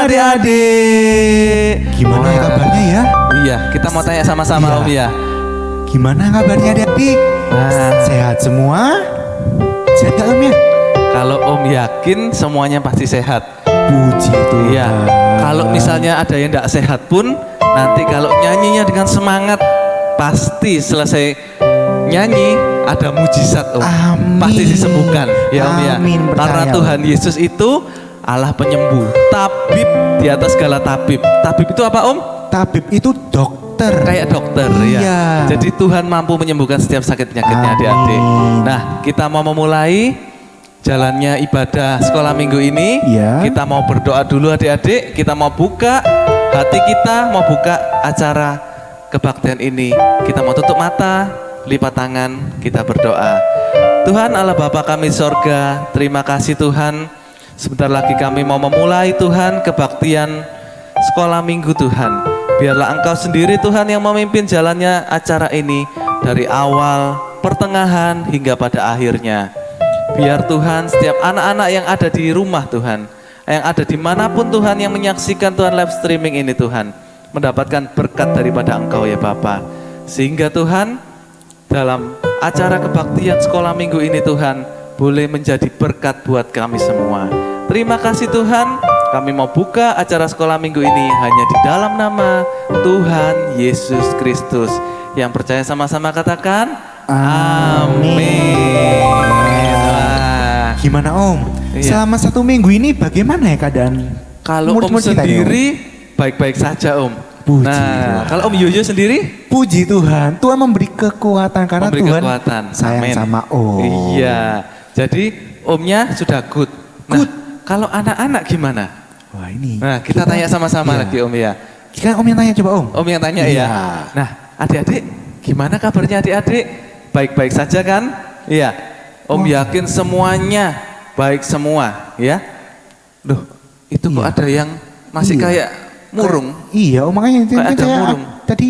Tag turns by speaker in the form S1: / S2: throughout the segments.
S1: adik-adik.
S2: Gimana kabarnya ya?
S1: Iya, kita mau tanya sama-sama
S2: Iya.
S1: Om ya.
S2: Gimana kabarnya adik-adik? Sehat semua? Sehat gak Om ya?
S1: Kalau Om yakin semuanya pasti sehat.
S2: Puji Tuhan.
S1: Iya. Kalau misalnya ada yang tidak sehat pun, nanti kalau nyanyinya dengan semangat, pasti selesai nyanyi ada mujizat Om.
S2: Amin.
S1: Pasti disembuhkan ya Om ya.
S2: Amin,
S1: Karena
S2: percaya,
S1: Tuhan Yesus itu Allah penyembuh, tabib di atas segala tabib. Tabib itu apa Om?
S2: Tabib itu dokter.
S1: Kayak dokter
S2: Iya.
S1: ya. Jadi Tuhan mampu menyembuhkan setiap sakit penyakitnya adik-adik. Nah, kita mau memulai jalannya ibadah sekolah minggu ini.
S2: Iya.
S1: Kita mau berdoa dulu adik-adik. Kita mau buka hati kita, mau buka acara kebaktian ini. Kita mau tutup mata, lipat tangan, kita berdoa. Tuhan Allah Bapa kami di sorga, terima kasih Tuhan. Sebentar lagi kami mau memulai Tuhan kebaktian sekolah minggu Tuhan. Biarlah Engkau sendiri Tuhan yang memimpin jalannya acara ini dari awal, pertengahan hingga pada akhirnya. Biar Tuhan setiap anak-anak yang ada di rumah Tuhan, yang ada dimanapun Tuhan yang menyaksikan Tuhan live streaming ini Tuhan, mendapatkan berkat daripada Engkau ya Bapa. Sehingga Tuhan dalam acara kebaktian sekolah minggu ini Tuhan boleh menjadi berkat buat kami semua. Terima kasih Tuhan, kami mau buka acara sekolah minggu ini hanya di dalam nama Tuhan Yesus Kristus. Yang percaya sama-sama katakan amin. Wah.
S2: Gimana Om?
S1: Iya.
S2: Selama 1 minggu ini bagaimana ya keadaan?
S1: Kalau Om
S2: murid-murid kita ya, Om?
S1: sendiri baik-baik saja Om.
S2: Puji
S1: Nah,
S2: Tuhan.
S1: kalau Om Yoyo sendiri?
S2: Puji Tuhan, Tuhan memberi kekuatan karena
S1: Memberi
S2: Tuhan
S1: kekuatan.
S2: sayang
S1: Amin.
S2: sama Om.
S1: Iya, jadi Omnya sudah good. Nah,
S2: Good.
S1: kalau anak-anak gimana?
S2: Wah ini.
S1: Nah, kita tanya sama-sama
S2: Iya.
S1: lagi Om ya.
S2: Kan Om yang tanya coba Om.
S1: Om yang tanya
S2: Iya.
S1: ya. Nah, adik-adik, gimana kabarnya adik-adik? Baik-baik saja kan? Iya. Om yakin semuanya baik semua, ya. Loh, itu kok
S2: Iya.
S1: ada yang masih
S2: Iya.
S1: kayak murung?
S2: Iya Om, makanya
S1: Kayak ada
S2: saya
S1: murung.
S2: tadi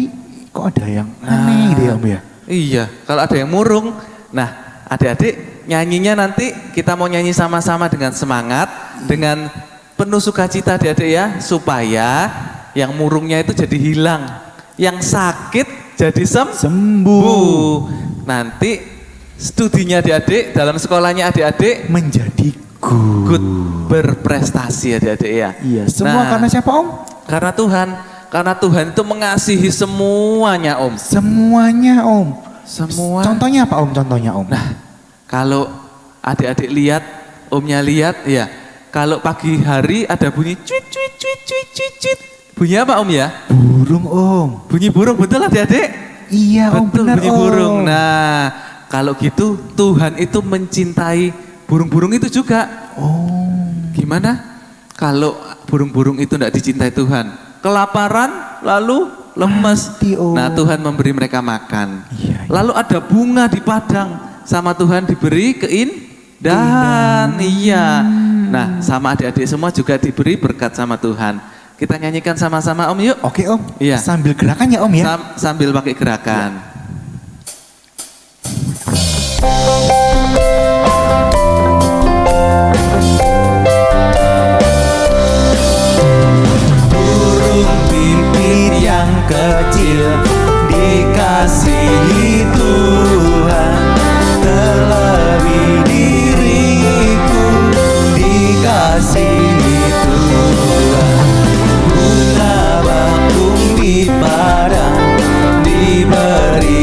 S2: kok ada yang aneh gitu ya Om ya.
S1: Iya, kalau ada yang murung. Nah, adik-adik nyanyinya nanti kita mau nyanyi sama-sama dengan semangat, dengan penuh sukacita adik-adik ya, supaya yang murungnya itu jadi hilang, yang sakit jadi sembuh. Nanti studinya adik-adik, dalam sekolahnya adik-adik
S2: Menjadi good.
S1: good, berprestasi adik-adik ya.
S2: Iya, semua
S1: Nah,
S2: karena siapa Om?
S1: karena Tuhan itu mengasihi semuanya Om.
S2: Semuanya Om.
S1: Semua.
S2: Contohnya apa Om? Contohnya Om.
S1: Nah, kalau adik-adik lihat, Omnya lihat ya, kalau pagi hari ada bunyi cuit cuit cuit cuit cuit cuit. Bunyi apa Om ya?
S2: Burung Om.
S1: Bunyi burung, betul adik-adik?
S2: Iya Om,
S1: Betul,
S2: benar
S1: bunyi
S2: Om.
S1: burung. Nah, kalau gitu Tuhan itu mencintai burung-burung itu juga.
S2: Oh.
S1: Gimana? Kalau burung-burung itu tidak dicintai Tuhan, kelaparan lalu lemes.
S2: Mati, Om.
S1: Nah, Tuhan memberi mereka makan.
S2: Iya, iya.
S1: Lalu ada bunga di padang, sama Tuhan diberi keindahan. Iya. Nah, sama adik-adik semua juga diberi berkat sama Tuhan. Kita nyanyikan sama-sama Om yuk.
S2: Oke Om.
S1: Iya.
S2: Sambil gerakan ya Om ya.
S1: Sambil pakai gerakan. Burung pipit yang kecil dikasihi Tuhan, terlebih diriku dikasihi Tuhan. Bunga bakung di padang diberi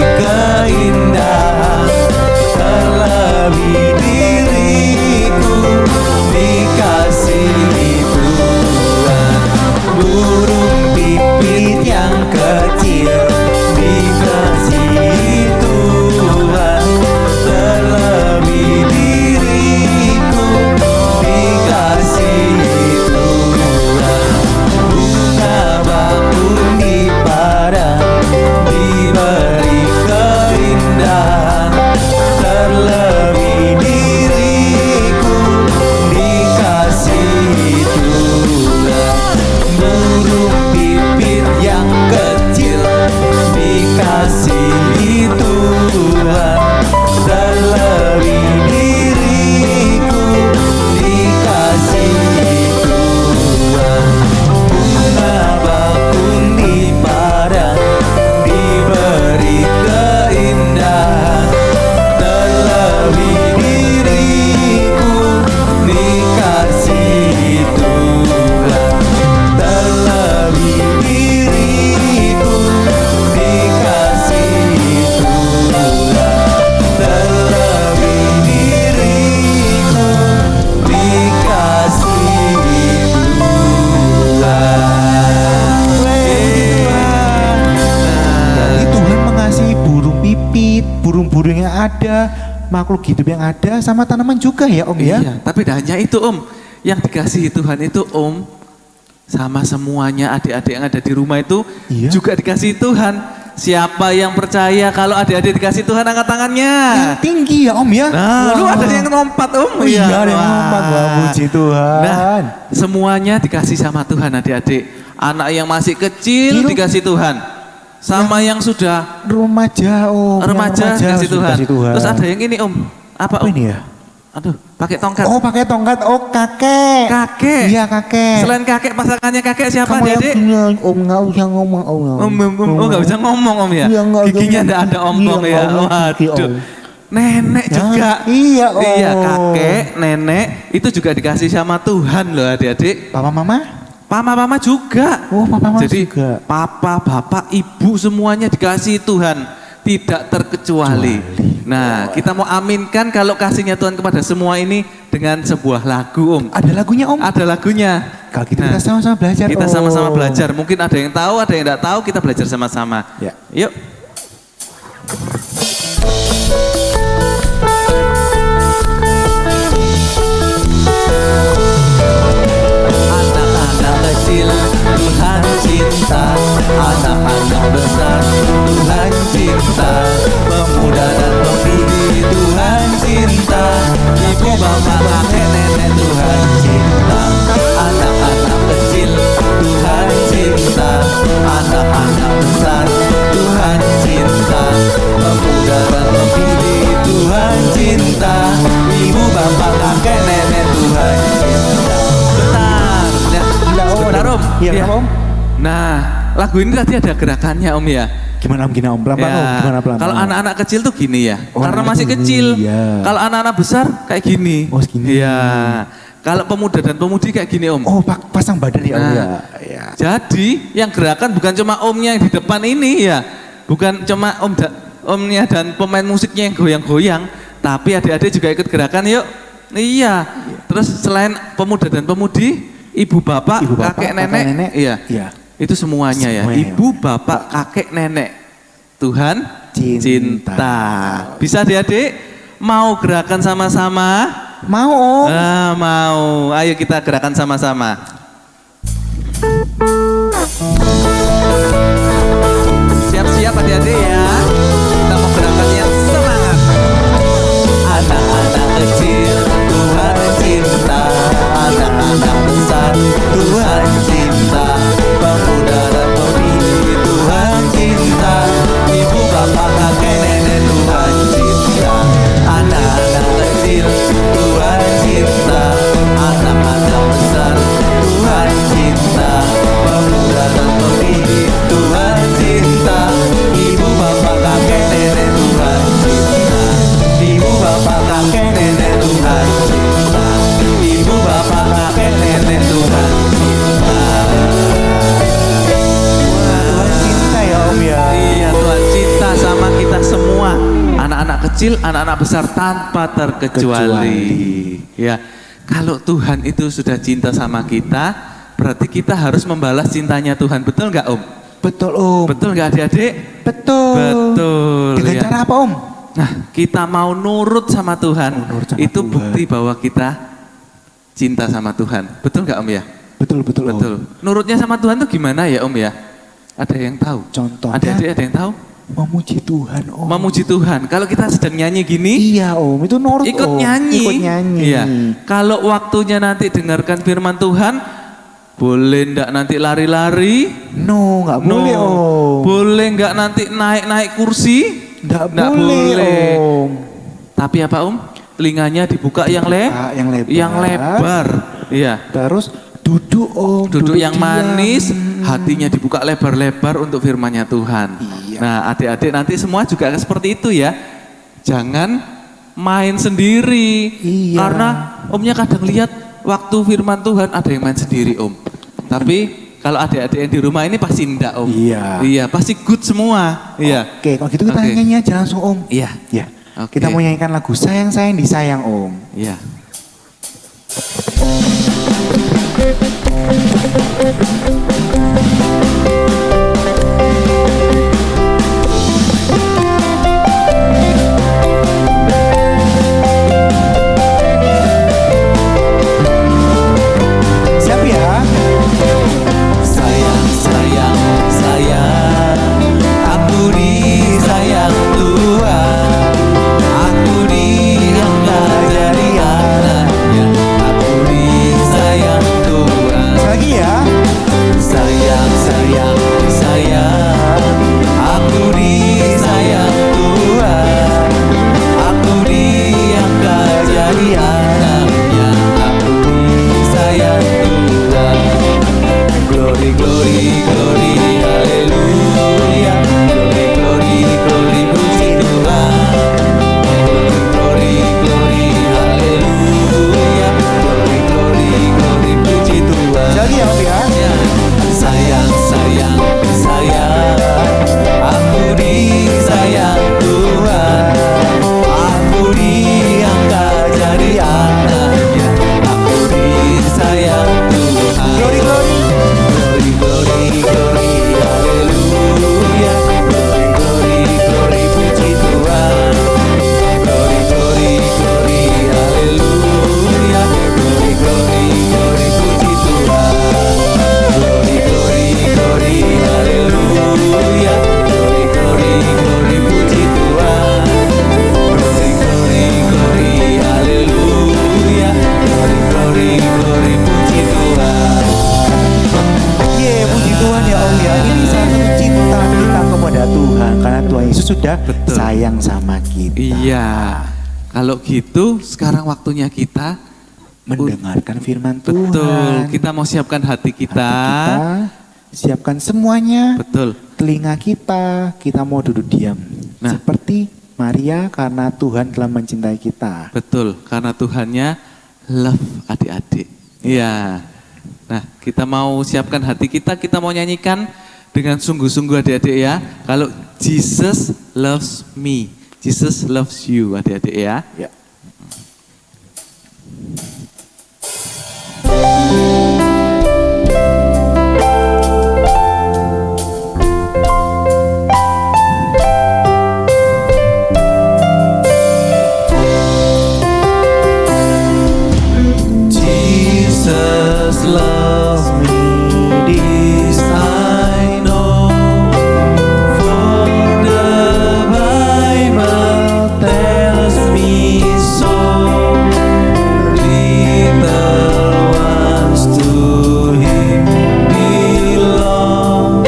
S2: yang ada, makhluk hidup yang ada, sama tanaman juga ya Om ya?
S1: Iya, tapi tidak hanya itu Om. Yang dikasihi Tuhan itu Om, sama semuanya adik-adik yang ada di rumah itu
S2: Iya.
S1: juga dikasihi Tuhan. Siapa yang percaya kalau adik-adik dikasih Tuhan, angkat tangannya.
S2: Yang tinggi ya Om ya?
S1: Nah, lu ada yang lompat Om.
S2: Oh iya, ada yang
S1: wah.
S2: lompat, wah puji Tuhan.
S1: Nah, semuanya dikasih sama Tuhan adik-adik. Anak yang masih kecil dikasih Tuhan. Sama yang sudah
S2: Remaja Om.
S1: remaja dikasih Tuhan. Terus ada yang ini Om. Apa
S2: Apa
S1: Om?
S2: ini ya?
S1: Aduh, pakai tongkat.
S2: Oh pakai tongkat, oh kakek.
S1: Kakek.
S2: Iya kakek.
S1: Selain kakek, pasangannya kakek siapa
S2: Kamu yang
S1: adik-adik?
S2: punya, Om nggak usah ngomong Om.
S1: Oh nggak bisa ngomong Om ya?
S2: Iya, nggak
S1: Giginya
S2: bisa.
S1: enggak ada ompong
S2: Iya,
S1: ya?
S2: ngomong gigi,
S1: Waduh.
S2: Om.
S1: Nenek
S2: Ya,
S1: juga.
S2: iya, Om.
S1: Iya kakek, nenek itu juga dikasih sama Tuhan loh adik-adik.
S2: Papa mama?
S1: Mama juga.
S2: Oh papa mama
S1: Jadi
S2: juga.
S1: papa, bapak, ibu semuanya dikasih Tuhan. Tidak terkecuali. Nah kita mau aminkan kalau kasihnya Tuhan kepada semua ini dengan sebuah lagu Om.
S2: Ada lagunya Om?
S1: Ada lagunya.
S2: Kalau gitu
S1: Nah,
S2: kita sama-sama belajar
S1: kita
S2: Om.
S1: sama-sama belajar. Mungkin ada yang tahu, ada yang tidak tahu. Kita belajar sama-sama.
S2: Ya.
S1: Yuk. Anak-anak kecil Tuhan cinta, anak-anak besar Tuhan cinta, pemuda dan pemudi Tuhan cinta, ibu bapak kakek nenek Tuhan cinta, anak-anak kecil Tuhan cinta, anak-anak besar Tuhan cinta, pemuda dan pemudi Tuhan cinta, ibu bapak kakek nenek Tuhan cinta. Bentar Om.
S2: Iya
S1: Iya.
S2: Om.
S1: Nah, lagu ini tadi ada gerakannya Om ya.
S2: Gimana Om? Gimana Om? Pelan-pelan Om. Gimana pelan-pelan?
S1: Kalau anak-anak kecil tuh gini ya.
S2: Oh,
S1: Karena
S2: anak
S1: masih
S2: kecil,
S1: kecil.
S2: iya.
S1: Kalau anak-anak besar kayak gini.
S2: Oh, segini.
S1: Iya. Kalau pemuda dan pemudi kayak gini Om.
S2: Oh pasang badan ya Om
S1: Nah,
S2: ya. Ya.
S1: Jadi yang gerakan bukan cuma omnya yang di depan ini ya. Bukan cuma omnya dan pemain musiknya yang goyang-goyang. Tapi adik-adik juga ikut gerakan yuk. Iya. Terus selain pemuda dan pemudi, ibu bapak, kakek nenek, iya.
S2: Iya.
S1: Itu semuanya ya.
S2: Semuanya.
S1: Ibu bapak, kakek nenek. Tuhan
S2: Cinta.
S1: cinta. Bisa adik-adik? Mau gerakan sama-sama?
S2: Mau Om.
S1: Mau. Ayo kita gerakan sama-sama. Siap-siap adik-adik ya. Kita mau gerakan yang semangat. Anak-anak kecil Tuhan cinta, anak-anak besar Tuhan cinta, pemuda dan pemudi Tuhan cinta, ibu bapak kakek nenek Tuhan cinta, anak-anak kecil Tuhan cinta, anak-anak besar Tuhan cinta, pemuda dan pemudi Tuhan cinta, ibu bapak kakek nenek Tuhan cinta, ibu bapak kakek nenek Tuhan cinta, ibu bapak kakek nenek Tuhan cinta.
S2: Tuhan cinta ya Om ya.
S1: Iya, Tuhan cinta sama kita semua, anak-anak kecil, anak-anak besar tanpa terkecuali. Ya, kalau Tuhan itu sudah cinta sama kita, berarti kita harus membalas cintanya Tuhan. Betul nggak Om?
S2: Betul Om.
S1: Betul nggak adik-adik?
S2: Betul.
S1: Betul.
S2: Dengan
S1: ya.
S2: cara apa Om?
S1: Nah, kita mau nurut sama Tuhan,
S2: Nurut sama
S1: itu
S2: Tuhan.
S1: bukti bahwa kita cinta sama Tuhan. Betul nggak Om ya?
S2: Betul betul Om.
S1: Betul. Nurutnya sama Tuhan tuh gimana ya Om ya? Ada yang tahu?
S2: Contohnya
S1: Adik-adik ada yang tahu?
S2: memuji Tuhan Om.
S1: Memuji Tuhan. Kalau kita sedang nyanyi gini,
S2: Iya Om, itu nurut
S1: ikut
S2: Om.
S1: nyanyi.
S2: Ikut nyanyi.
S1: Iya. Kalau waktunya nanti dengarkan firman Tuhan, boleh ndak nanti lari-lari?
S2: No, nggak boleh Om.
S1: Boleh nggak nanti naik-naik kursi?
S2: Nggak
S1: Nggak
S2: boleh Om.
S1: Tapi apa Om? Telinganya dibuka yang
S2: yang lebar.
S1: yang lebar. Iya.
S2: Terus duduk Om.
S1: Duduk yang
S2: diam.
S1: manis, hatinya dibuka lebar-lebar untuk firman-Nya Tuhan.
S2: Iya.
S1: Nah, adik-adik nanti semua juga seperti itu ya. Jangan main sendiri.
S2: Iya.
S1: Karena Omnya kadang lihat waktu firman Tuhan ada yang main sendiri Om. Tapi kalau adik-adik yang di rumah ini pasti enggak Om.
S2: Iya.
S1: Iya, pasti good semua. Iya.
S2: Oke, kalau gitu kita
S1: Oke.
S2: nyanyi aja langsung Om.
S1: Iya.
S2: Ya.
S1: Oke.
S2: Kita mau nyanyikan lagu Sayang Sayang Disayang Om.
S1: Iya. Betul.
S2: sayang sama kita.
S1: Iya. Kalau gitu sekarang waktunya kita
S2: Mendengarkan firman Tuhan.
S1: betul. Kita mau siapkan hati kita.
S2: Hati kita, siapkan semuanya.
S1: Betul.
S2: Telinga kita mau duduk diam.
S1: Nah.
S2: Seperti Maria, karena Tuhan telah mencintai kita.
S1: Betul, karena Tuhannya love adik-adik. Iya. Nah, kita mau siapkan hati kita mau nyanyikan dengan sungguh-sungguh adik-adik ya. Kalau Jesus loves me, Jesus loves you adik-adik ya.
S2: Ya.
S1: Jesus loves me, this I know, for the Bible tells me so. Little ones to Him belong.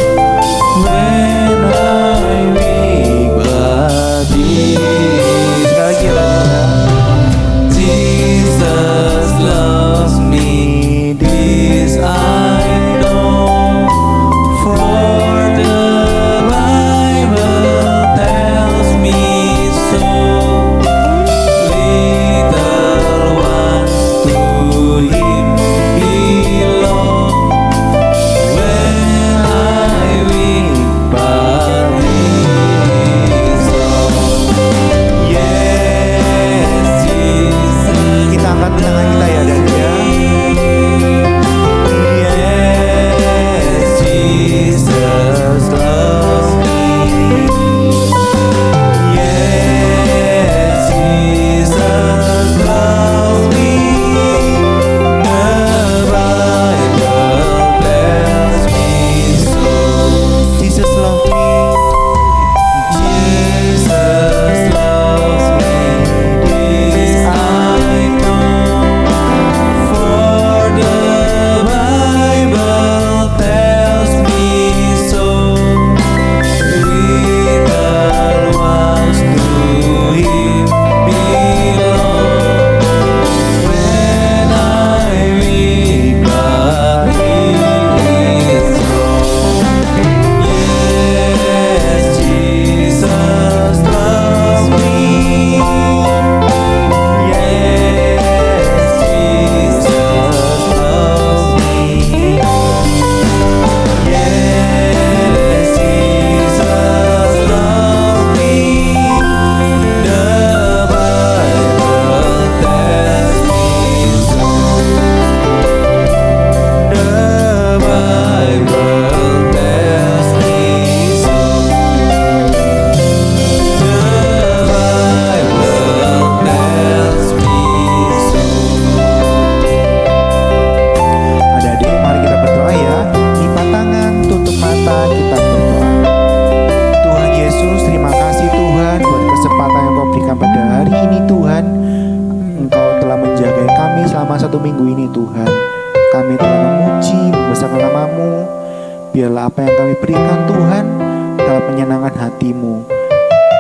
S1: When I weak but He is.
S2: Sekali lagi.
S1: Jesus loves me, this I know, for the Bible tells me so. Little ones to Him belong. When I weak, but He is strong. Yes, Jesus.
S2: Kita angkat tangan kita ya, dan ya.
S1: Yes, Jesus loves me. Yes, Jesus loves me. The Bible tells me so.
S2: Jesus love me.
S1: Jesus loves me. This I know, for the Bible tells me so. Little ones to Him belong. When I weak, but He is strong. Yes, Jesus loves me. Yes, Jesus loves me. Yes, Jesus loves me. The Bible tells me so. The Bible tells me so. The Bible tells me so.
S2: Adik-adik, mari kita berdoa ya. Lipat tangan, tutup mata, kita berdoa. Tuhan Yesus, terima kasih Tuhan buat kesempatan yang Kau berikan pada hari ini Tuhan. Engkau telah menjaga kami selama 1 minggu ini Tuhan. Kami telah memuji, membesarkan nama-Mu. Biarlah apa yang kami berikan Tuhan dapat menyenangkan hati-Mu.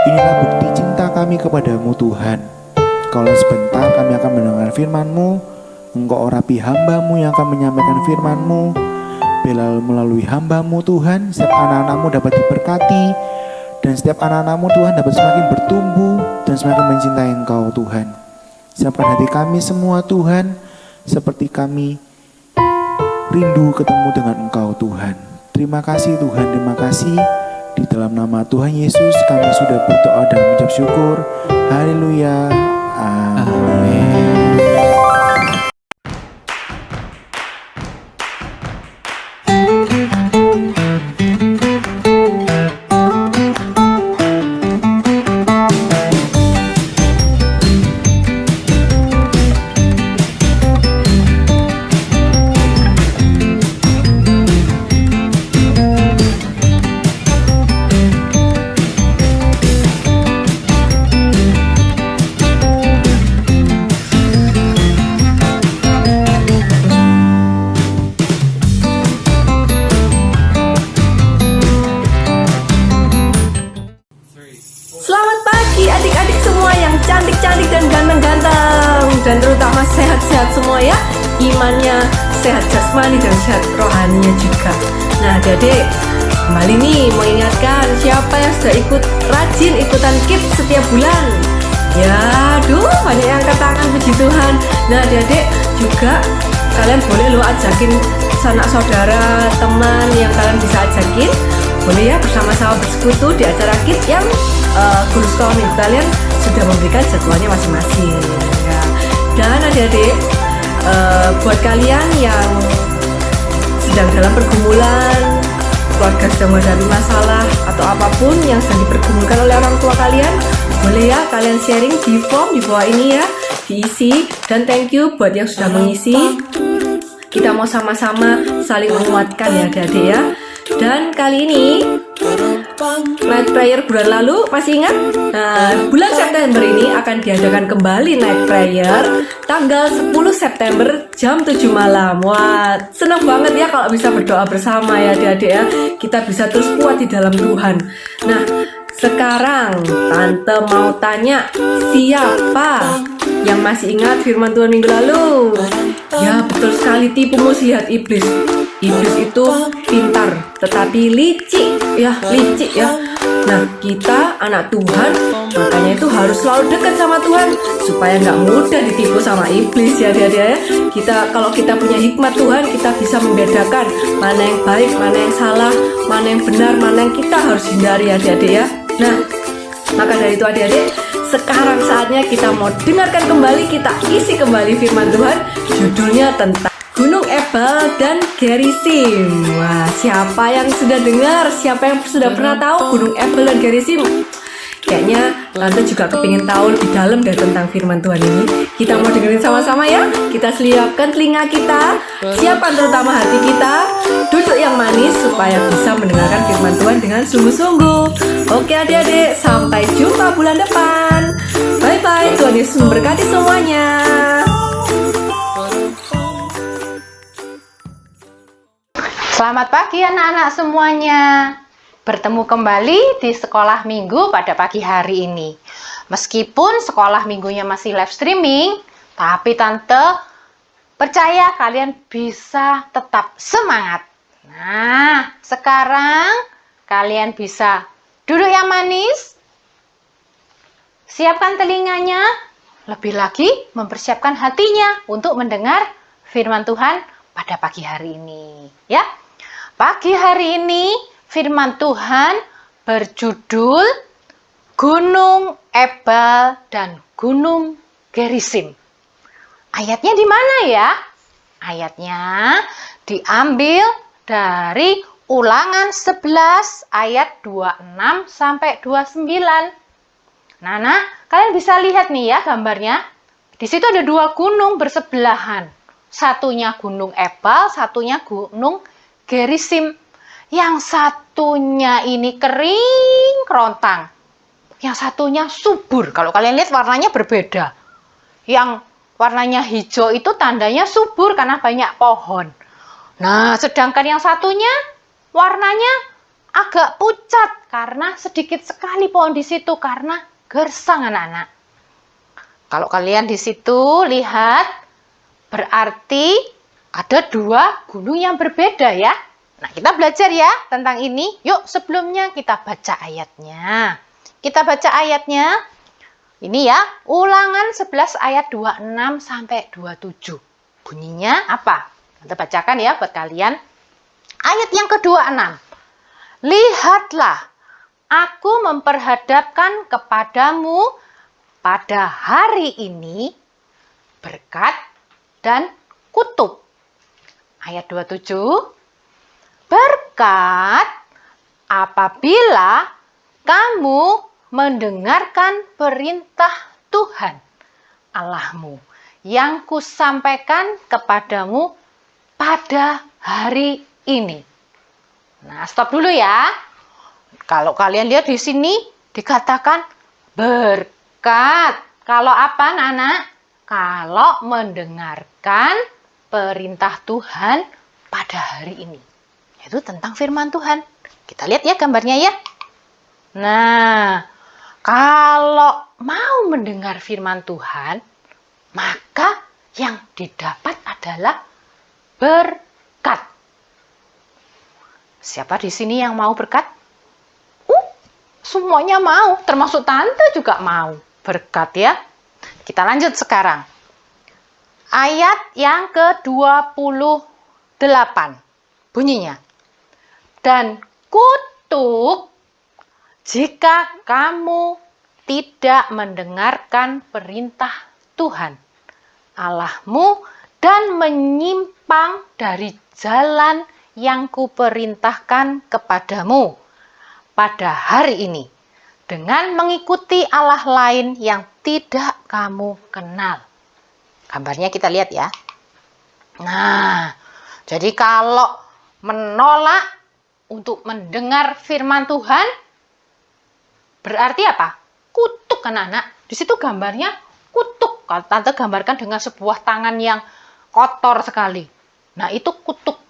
S2: Inilah bukti cinta kami kepadamu Tuhan. Kalau sebentar kami akan mendengar firman-Mu. Engkau orapi hamba-Mu yang akan menyampaikan firman-Mu. Biarlah melalui hamba-Mu Tuhan, setiap anak-anak-Mu dapat diberkati. Dan setiap anak-anak-Mu Tuhan dapat semakin bertumbuh dan semakin mencintai Engkau Tuhan. Siapkan hati kami semua Tuhan, seperti kami rindu ketemu dengan Engkau Tuhan. Terima kasih Tuhan, terima kasih. Di dalam nama Tuhan Yesus kami sudah berdoa dan mengucap syukur. Haleluya. Amin.
S3: imannya sehat jasmani dan sehat rohaninya juga. Nah adik-adik, kembali nih mau ingatkan siapa yang sudah rajin ikutan KIP setiap bulan. Ya, aduh banyak yang angkat tangan, puji Tuhan. Nah adik-adik juga kalian boleh lo ajakin sanak saudara, teman yang kalian bisa ajakin. Boleh ya bersama-sama bersekutu di acara KIP yang guru sekolah minggu kalian sudah memberikan jadwalnya masing-masing ya. Dan adik-adik, buat kalian yang sedang dalam pergumulan, keluarga sedang menghadapi masalah atau apapun yang sedang dipergumulkan oleh orang tua kalian, boleh ya kalian sharing di form di bawah ini ya, diisi. Dan thank you buat yang sudah mengisi. Kita mau sama-sama saling menguatkan ya adik-adik ya. Dan kali ini night prayer bulan lalu masih ingat? Nah, bulan September ini akan diadakan kembali night prayer tanggal 10 September jam 7 malam. Wah, senang banget ya kalau bisa berdoa bersama ya adik-adik ya. Kita bisa terus kuat di dalam Tuhan. Nah, sekarang Tante mau tanya, siapa yang masih ingat firman Tuhan minggu lalu? Ya, betul sekali, tipu muslihat iblis. Iblis itu pintar, tetapi licik ya. Nah, kita anak Tuhan, makanya itu harus selalu dekat sama Tuhan supaya nggak mudah ditipu sama iblis ya dia ya. Kalau kita punya hikmat Tuhan, kita bisa membedakan mana yang baik, mana yang salah, mana yang benar, mana yang kita harus hindari ya adik-adik ya. Nah, maka dari itu adik-adik, sekarang saatnya kita mau dengarkan kembali, kita isi kembali firman Tuhan. Judulnya tentang Gunung Ebal dan Gerisim. Wah, siapa yang sudah dengar? Siapa yang sudah pernah tahu Gunung Ebal dan Gerisim? Kayaknya Tante juga kepingin tahu lebih dalam deh tentang firman Tuhan ini. Kita mau dengerin sama-sama ya. Kita siapkan telinga kita, siapkan terutama hati kita, duduk yang manis supaya bisa mendengarkan firman Tuhan dengan sungguh-sungguh. Oke adik-adik, sampai jumpa bulan depan. Bye-bye, Tuhan Yesus memberkati semuanya.
S4: Selamat pagi anak-anak semuanya. Bertemu kembali di sekolah minggu pada pagi hari ini. Meskipun sekolah minggunya masih live streaming, tapi Tante percaya kalian bisa tetap semangat. Nah, sekarang kalian bisa duduk yang manis, siapkan telinganya, lebih lagi mempersiapkan hatinya untuk mendengar firman Tuhan pada pagi hari ini. Ya, pagi hari ini firman Tuhan berjudul Gunung Ebal dan Gunung Gerisim. Ayatnya di mana ya? Ayatnya diambil dari Ulangan 11 ayat 26 sampai 29. Nah, kalian bisa lihat nih ya gambarnya. Di situ ada dua gunung bersebelahan. Satunya Gunung Ebal, satunya Gunung Gerisim. Yang satunya ini kering kerontang, yang satunya subur. Kalau kalian lihat warnanya berbeda. Yang warnanya hijau itu tandanya subur karena banyak pohon. Nah, sedangkan yang satunya warnanya agak pucat karena sedikit sekali pohon di situ karena gersang anak-anak. Kalau kalian di situ lihat, berarti ada dua gunung yang berbeda ya. Nah, kita belajar ya tentang ini. Yuk, sebelumnya kita baca ayatnya. Kita baca ayatnya. Ini ya, Ulangan 11 ayat 26 sampai 27. Bunyinya apa? Kita bacakan ya buat kalian. Ayat yang ke-26. Lihatlah, aku memperhadapkan kepadamu pada hari ini berkat dan kutub. Ayat 27. Berkat apabila kamu mendengarkan perintah Tuhan Allahmu yang kusampaikan kepadamu pada hari ini. Nah, stop dulu ya. Kalau kalian lihat di sini dikatakan berkat. Kalau apa, anak-anak? Kalau mendengarkan perintah Tuhan pada hari ini. Itu tentang firman Tuhan. Kita lihat ya gambarnya ya. Nah, kalau mau mendengar firman Tuhan, maka yang didapat adalah berkat. Siapa di sini yang mau berkat? Semuanya mau, termasuk tante juga mau berkat ya. Kita lanjut sekarang. Ayat yang ke-28 bunyinya. Dan kutuk jika kamu tidak mendengarkan perintah Tuhan Allahmu dan menyimpang dari jalan yang kuperintahkan kepadamu pada hari ini dengan mengikuti Allah lain yang tidak kamu kenal. Gambarnya kita lihat ya. Nah, jadi kalau menolak untuk mendengar firman Tuhan, berarti apa? Kutuk anak-anak. Di situ gambarnya kutuk. Kalau tante gambarkan dengan sebuah tangan yang kotor sekali. Nah, itu kutuk.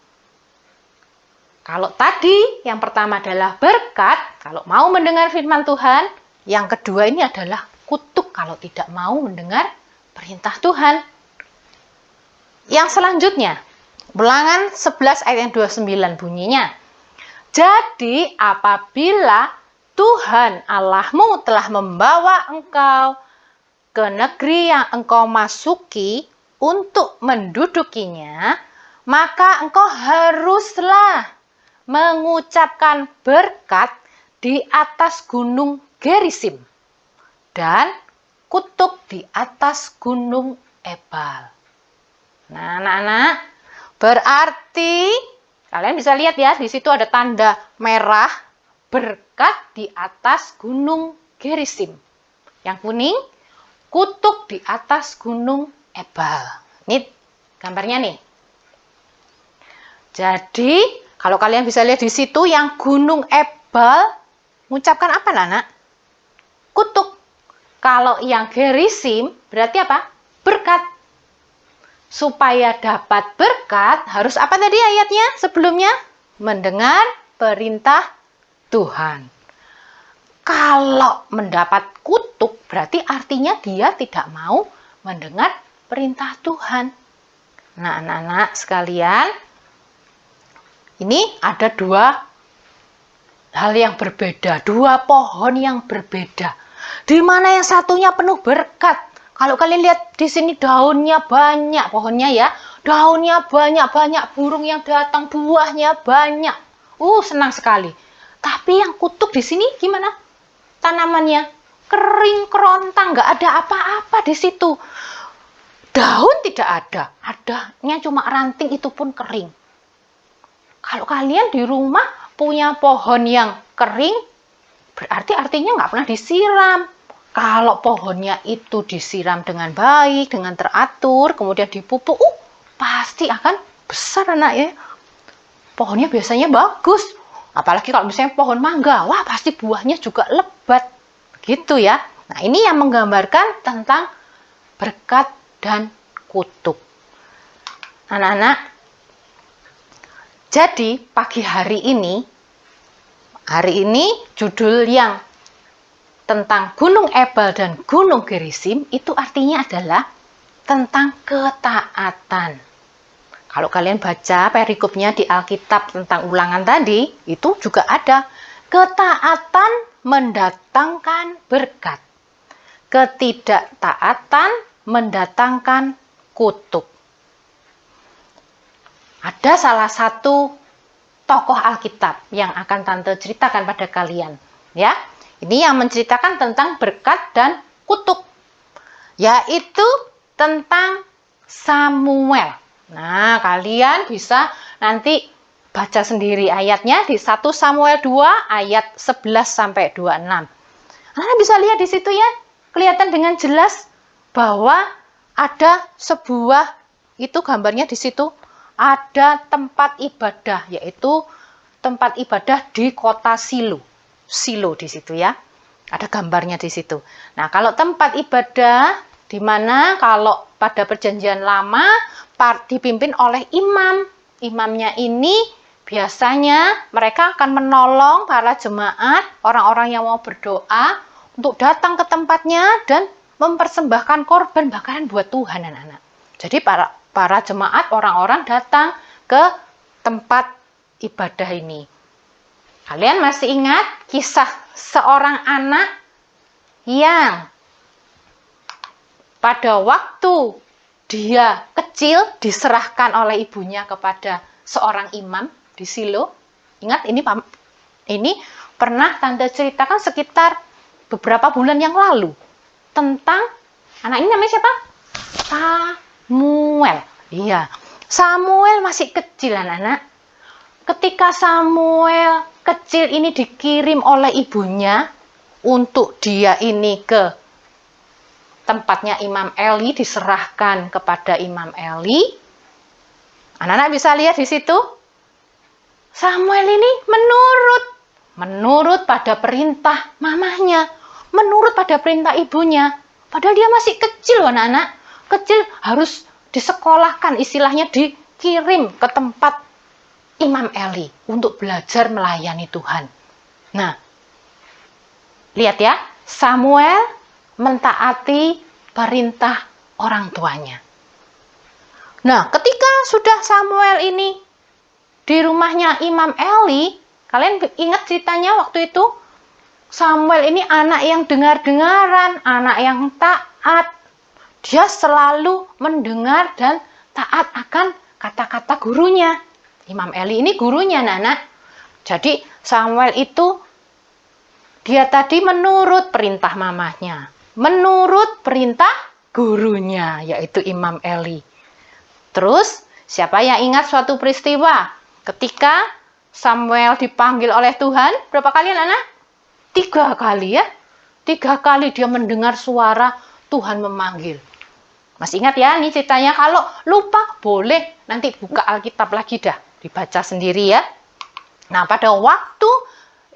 S4: Kalau tadi yang pertama adalah berkat, kalau mau mendengar firman Tuhan, yang kedua ini adalah kutuk kalau tidak mau mendengar perintah Tuhan. Yang selanjutnya, Ulangan 11 ayat yang 29 bunyinya. Jadi apabila Tuhan Allahmu telah membawa engkau ke negeri yang engkau masuki untuk mendudukinya, maka engkau haruslah mengucapkan berkat di atas gunung Gerisim dan kutuk di atas gunung Ebal. Nah, anak-anak, berarti kalian bisa lihat ya, di situ ada tanda merah berkat di atas gunung Gerisim. Yang kuning, kutuk di atas gunung Ebal. Ini gambarnya nih. Jadi, kalau kalian bisa lihat di situ yang gunung Ebal, mengucapkan apa, Nana? Kutuk. Kalau yang Gerisim, berarti apa? Berkat. Supaya dapat berkat, harus apa tadi ayatnya sebelumnya? Mendengar perintah Tuhan. Kalau mendapat kutuk, berarti artinya dia tidak mau mendengar perintah Tuhan. Nah, anak-anak sekalian, ini ada dua hal yang berbeda, dua pohon yang berbeda. Di mana yang satunya penuh berkat. Kalau kalian lihat di sini daunnya banyak, pohonnya ya, daunnya banyak burung yang datang, buahnya banyak. Senang sekali. Tapi yang kutuk di sini gimana? Tanamannya kering kerontang, nggak ada apa-apa di situ. Daun tidak ada, adanya cuma ranting, itu pun kering. Kalau kalian di rumah punya pohon yang kering, berarti artinya nggak pernah disiram. Kalau pohonnya itu disiram dengan baik, dengan teratur, kemudian dipupuk, pasti akan besar anak ya. Pohonnya biasanya bagus. Apalagi kalau misalnya pohon mangga, wah pasti buahnya juga lebat. Gitu ya. Nah, ini yang menggambarkan tentang berkat dan kutuk. Anak-anak, jadi pagi hari ini judul yang tentang Gunung Ebal dan Gunung Gerisim itu artinya adalah tentang ketaatan. Kalau kalian baca perikopnya di Alkitab tentang Ulangan tadi, itu juga ada ketaatan mendatangkan berkat. Ketidaktaatan mendatangkan kutuk. Ada salah satu tokoh Alkitab yang akan tante ceritakan pada kalian, ya. Ini yang menceritakan tentang berkat dan kutuk, yaitu tentang Samuel. Nah, kalian bisa nanti baca sendiri ayatnya di 1 Samuel 2 ayat 11 sampai 26. Nah, bisa lihat di situ ya, kelihatan dengan jelas bahwa ada sebuah, itu gambarnya di situ, ada tempat ibadah, yaitu tempat ibadah di kota Silo. Silo di situ ya. Ada gambarnya di situ. Nah, kalau tempat ibadah di mana kalau pada perjanjian lama dipimpin oleh imam. Imamnya ini biasanya mereka akan menolong para jemaat, orang-orang yang mau berdoa untuk datang ke tempatnya dan mempersembahkan korban bakaran buat Tuhan, anak-anak. Jadi para jemaat, orang-orang datang ke tempat ibadah ini. Kalian masih ingat kisah seorang anak yang pada waktu dia kecil diserahkan oleh ibunya kepada seorang imam di Shilo? Ingat, ini pernah Tante ceritakan sekitar beberapa bulan yang lalu tentang anak ini, namanya siapa? Samuel. Iya, Samuel masih kecil, anak-anak. Ketika Samuel kecil ini dikirim oleh ibunya untuk dia ini ke tempatnya Imam Eli, diserahkan kepada Imam Eli. Anak-anak bisa lihat di situ, Samuel ini menurut pada perintah mamahnya, menurut pada perintah ibunya. Padahal dia masih kecil, anak-anak. Kecil harus disekolahkan, istilahnya dikirim ke tempat Imam Eli untuk belajar melayani Tuhan. Nah, lihat ya, Samuel mentaati perintah orang tuanya. Nah, ketika sudah Samuel ini di rumahnya Imam Eli, kalian ingat ceritanya waktu itu? Samuel ini anak yang dengar-dengaran, anak yang taat. Dia selalu mendengar dan taat akan kata-kata gurunya. Imam Eli ini gurunya, anak-anak. Jadi Samuel itu dia tadi menurut perintah mamahnya, menurut perintah gurunya, yaitu Imam Eli. Terus siapa yang ingat suatu peristiwa ketika Samuel dipanggil oleh Tuhan? Berapa kali, anak-anak? 3 kali ya. 3 kali dia mendengar suara Tuhan memanggil. Masih ingat ya ini ceritanya? Kalau lupa boleh nanti buka Alkitab lagi dah, dibaca sendiri ya. Nah, pada waktu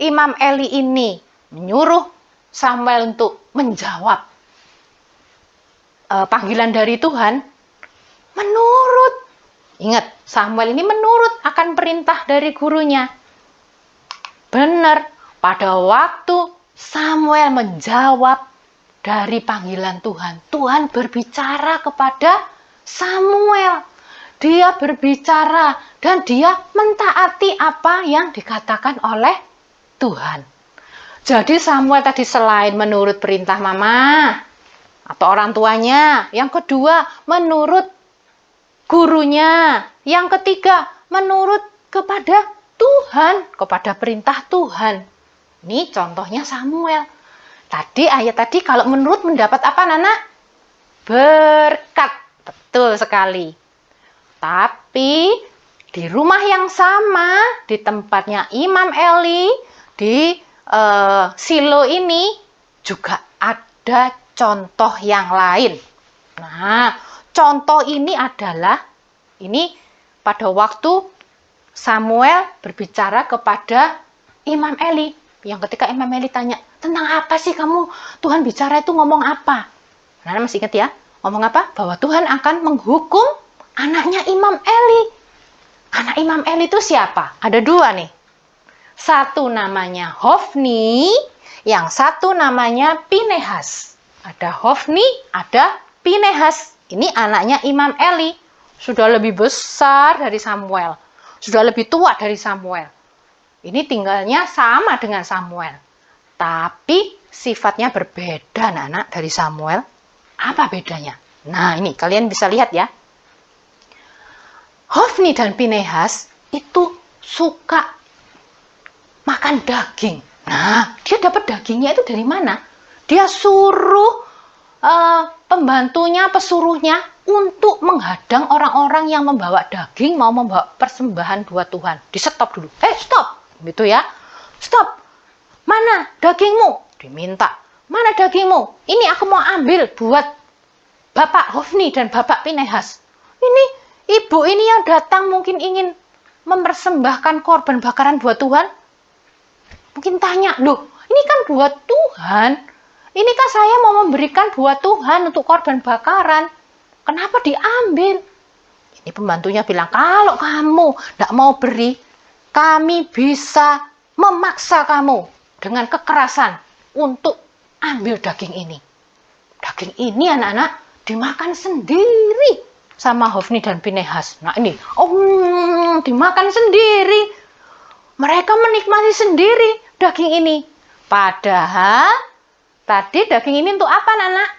S4: Imam Eli ini menyuruh Samuel untuk menjawab panggilan dari Tuhan, menurut. Ingat, Samuel ini menurut akan perintah dari gurunya. Benar, pada waktu Samuel menjawab dari panggilan Tuhan, Tuhan berbicara kepada Samuel. Dia berbicara dan dia mentaati apa yang dikatakan oleh Tuhan. Jadi Samuel tadi selain menurut perintah mama atau orang tuanya, yang kedua menurut gurunya, yang ketiga menurut kepada Tuhan, kepada perintah Tuhan. Ini contohnya Samuel. Ayat tadi kalau menurut mendapat apa, Nana? Berkat. Betul sekali. Tapi di rumah yang sama, di tempatnya Imam Eli, di Shilo ini juga ada contoh yang lain. Nah, contoh ini adalah ini pada waktu Samuel berbicara kepada Imam Eli. Yang ketika Imam Eli tanya, tentang apa sih kamu? Tuhan bicara itu ngomong apa? Nah, masih ingat ya? Ngomong apa? Bahwa Tuhan akan menghukum anaknya Imam Eli. Anak Imam Eli itu siapa? Ada 2 nih. Satu namanya Hofni, yang satu namanya Pinehas. Ada Hofni, ada Pinehas. Ini anaknya Imam Eli. Sudah lebih besar dari Samuel. Sudah lebih tua dari Samuel. Ini tinggalnya sama dengan Samuel. Tapi sifatnya berbeda, anak-anak, dari Samuel. Apa bedanya? Nah, ini kalian bisa lihat ya. Hofni dan Pinehas itu suka makan daging. Nah, dia dapat dagingnya itu dari mana? Dia suruh pembantunya, pesuruhnya untuk menghadang orang-orang yang membawa daging mau membawa persembahan buat Tuhan. Di stop dulu. Stop. Gitu ya. Stop. Mana dagingmu? Diminta. Mana dagingmu? Ini aku mau ambil buat Bapak Hofni dan Bapak Pinehas. Ini ibu ini yang datang mungkin ingin mempersembahkan korban bakaran buat Tuhan. Mungkin tanya, loh, ini kan buat Tuhan. Ini kan saya mau memberikan buat Tuhan untuk korban bakaran. Kenapa diambil? Ini pembantunya bilang, kalau kamu tidak mau beri, kami bisa memaksa kamu dengan kekerasan untuk ambil daging ini. Daging ini, anak-anak, dimakan sendiri sama Hofni dan Pinehas. Nah ini, dimakan sendiri. Mereka menikmati sendiri daging ini. Padahal tadi daging ini untuk apa, anak?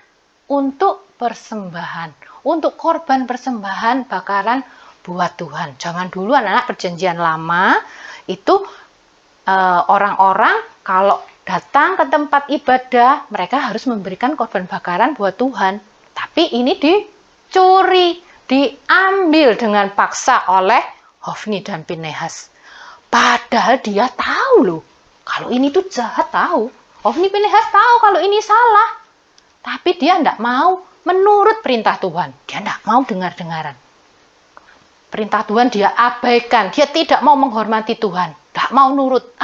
S4: Untuk persembahan, untuk korban persembahan bakaran buat Tuhan. Jangan dulu anak-anak, perjanjian lama itu orang-orang kalau datang ke tempat ibadah, mereka harus memberikan korban bakaran buat Tuhan. Tapi ini dicuri, diambil dengan paksa oleh Hofni dan Pinehas. Padahal dia tahu loh, kalau ini tuh jahat, tahu. Hofni Pinehas tahu kalau ini salah. Tapi dia tidak mau menurut perintah Tuhan. Dia tidak mau dengar-dengaran. Perintah Tuhan dia abaikan. Dia tidak mau menghormati Tuhan. Tidak mau nurut.